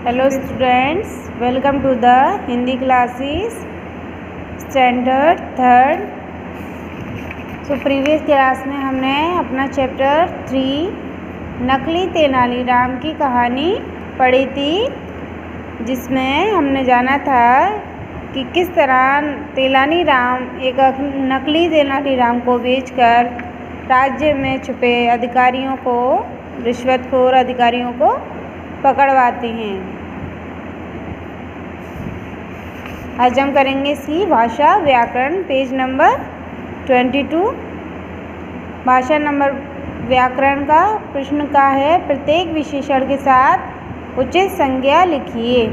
Hello students, welcome to the Hindi classes standard third. So previous class में हमने अपना chapter 3 नकली तेनालीराम की कहानी पढ़ी थी, जिसमें हमने जाना था कि किस तरह तेनालीराम एक नकली तेनालीराम को बेचकर राज्य में छुपे अधिकारियों को, रिश्वतखोर अधिकारियों को पकड़वाते हैं। आज हम करेंगे इसकी भाषा व्याकरण, पेज नंबर 22। भाषा नंबर व्याकरण का प्रश्न का है, प्रत्येक विशेषण के साथ उचित संज्ञा लिखिए।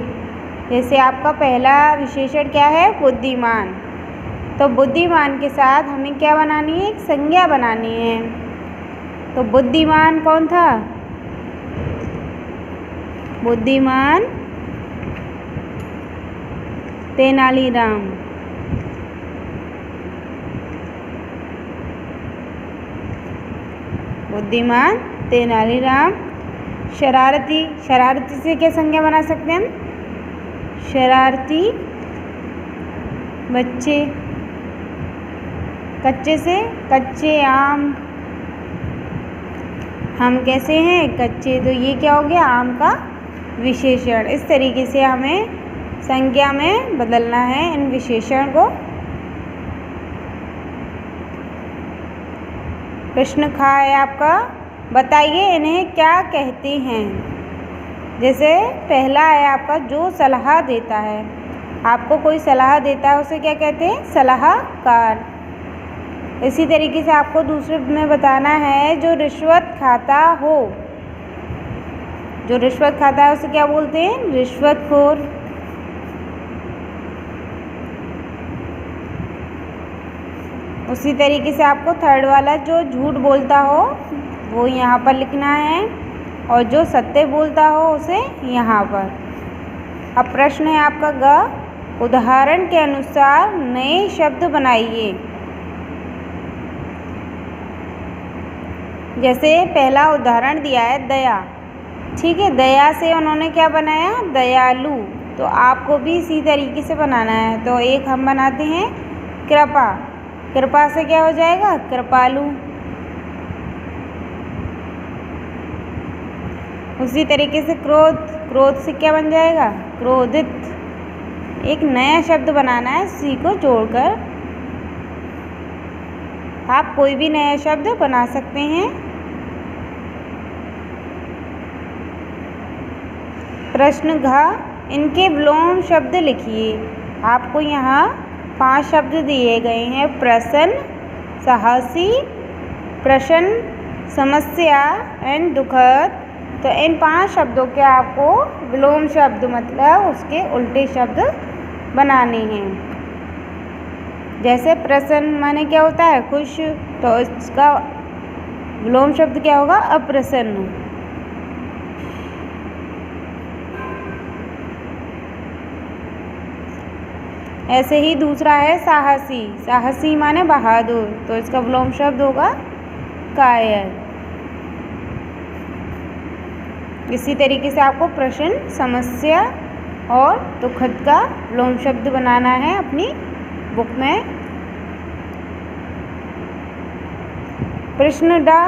जैसे आपका पहला विशेषण क्या है, बुद्धिमान, तो बुद्धिमान के साथ हमें क्या बनानी है, एक संज्ञा बनानी है। तो बुद्धिमान कौन था, बुद्धिमान तेनालीराम। बुद्धिमान तेनालीराम। शरारती, शरारती से क्या संज्ञा बना सकते हैं हम, शरारती बच्चे। कच्चे से कच्चे आम, हम कैसे हैं, कच्चे, तो ये क्या हो गया, आम का विशेषण। इस तरीके से हमें संज्ञा में बदलना है इन विशेषण को। प्रश्न खा है आपका, बताइए इन्हें क्या कहते हैं। जैसे पहला है आपका, जो सलाह देता है, आपको कोई सलाह देता है उसे क्या कहते हैं, सलाहकार। इसी तरीके से आपको दूसरे में बताना है, जो रिश्वत खाता हो, जो रिश्वत खाता है उसे क्या बोलते हैं, रिश्वतखोर। उसी तरीके से आपको थर्ड वाला, जो झूठ बोलता हो वो यहाँ पर लिखना है, और जो सत्य बोलता हो उसे यहाँ पर। अब प्रश्न है आपका ग, उदाहरण के अनुसार नए शब्द बनाइए। जैसे पहला उदाहरण दिया है दया, ठीक है, दया से उन्होंने क्या बनाया, दयालु। तो आपको भी इसी तरीके से बनाना है। तो एक हम बनाते हैं कृपा, कृपा से क्या हो जाएगा, कृपालु। उसी तरीके से क्रोध, क्रोध से क्या बन जाएगा, क्रोधित। एक नया शब्द बनाना है सी को जोड़कर। आप कोई भी नया शब्द बना सकते हैं। प्रश्न घ, इनके विलोम शब्द लिखिए। आपको यहाँ 5 शब्द दिए गए हैं, प्रसन्न, साहसी, प्रश्न, समस्या एंड दुखद। तो इन 5 शब्दों के आपको विलोम शब्द, मतलब उसके उल्टे शब्द बनाने हैं। जैसे प्रसन्न माने क्या होता है, खुश, तो इसका विलोम शब्द क्या होगा, अप्रसन्न। ऐसे ही दूसरा है साहसी, साहसी माने बहादुर, तो इसका विलोम शब्द होगा कायर। इसी तरीके से आपको प्रश्न, समस्या और दुखद का विलोम शब्द बनाना है अपनी बुक में। प्रश्न डा,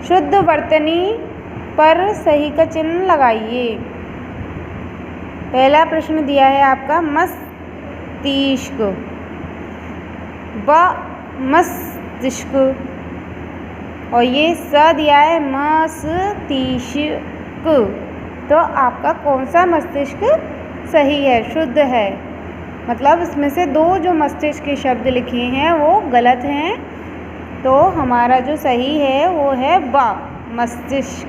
शुद्ध वर्तनी पर सही का चिन्ह लगाइए। पहला प्रश्न दिया है आपका मस्तिष्क, व मस्तिष्क, और ये स दिया है मस्तिष्क। तो आपका कौन सा मस्तिष्क सही है, शुद्ध है, मतलब इसमें से 2 जो मस्तिष्क के शब्द लिखे हैं वो गलत हैं। तो हमारा जो सही है वो है व मस्तिष्क।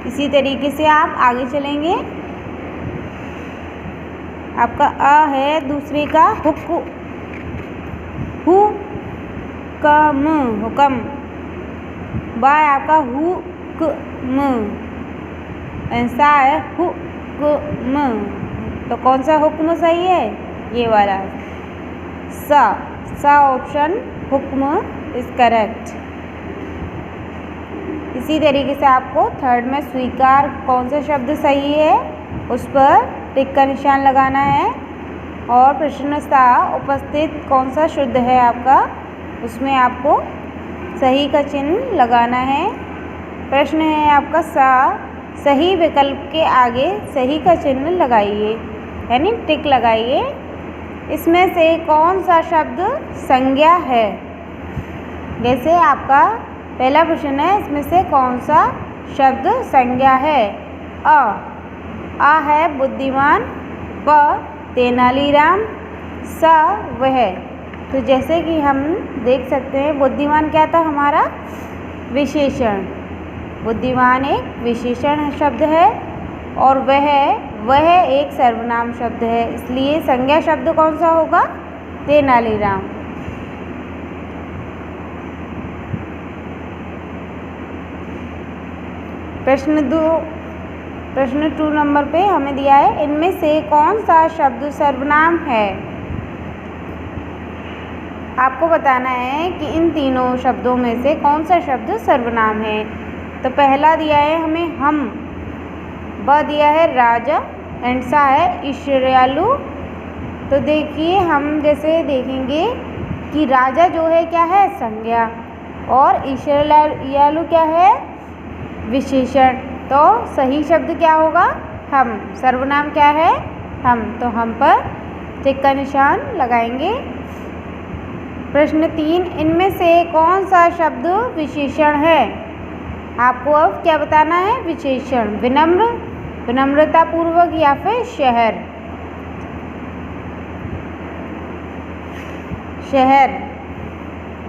इसी तरीके से आप आगे चलेंगे। आपका अ है दूसरे का, हुक्म, हुक्म। बा आपका हुक्म, ऐसा है हुक्म। तो कौन सा हुक्म सही है, ये वाला। सा ऑप्शन हुक्म इज करेक्ट। इसी तरीके से आपको थर्ड में स्वीकार कौन सा शब्द सही है उस पर टिक का निशान लगाना है, और प्रश्न सा उपस्थित कौन सा शुद्ध है आपका, उसमें आपको सही का चिन्ह लगाना है। प्रश्न है आपका सा, सही विकल्प के आगे सही का चिन्ह लगाइए, यानी टिक लगाइए। इसमें से कौन सा शब्द संज्ञा है। जैसे आपका पहला प्रश्न है, इसमें से कौन सा शब्द संज्ञा है। आ है बुद्धिमान, ब तेनालीराम, सा वह। तो जैसे कि हम देख सकते हैं बुद्धिमान क्या था हमारा विशेषण, बुद्धिमान एक विशेषण शब्द है और वह एक सर्वनाम शब्द है, इसलिए संज्ञा शब्द कौन सा होगा, तेनालीराम। प्रश्न 2 नंबर पे हमें दिया है, इनमें से कौन सा शब्द सर्वनाम है। आपको बताना है कि इन तीनों शब्दों में से कौन सा शब्द सर्वनाम है। तो पहला दिया है हमें हम, ब दिया है राजा, एंड सा है ईश्वरयालु। तो देखिए हम जैसे देखेंगे कि राजा जो है क्या है संज्ञा, और ईश्वरयालु क्या है विशेषण। तो सही शब्द क्या होगा, हम। सर्वनाम क्या है, हम। तो हम पर टिक का निशान लगाएंगे। प्रश्न 3, इनमें से कौन सा शब्द विशेषण है। आपको अब क्या बताना है, विशेषण। विनम्र, विनम्रतापूर्वक, या फिर शहर।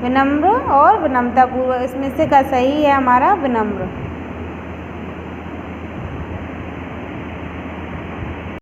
विनम्र और विनम्रतापूर्वक, इसमें से का सही है हमारा विनम्र।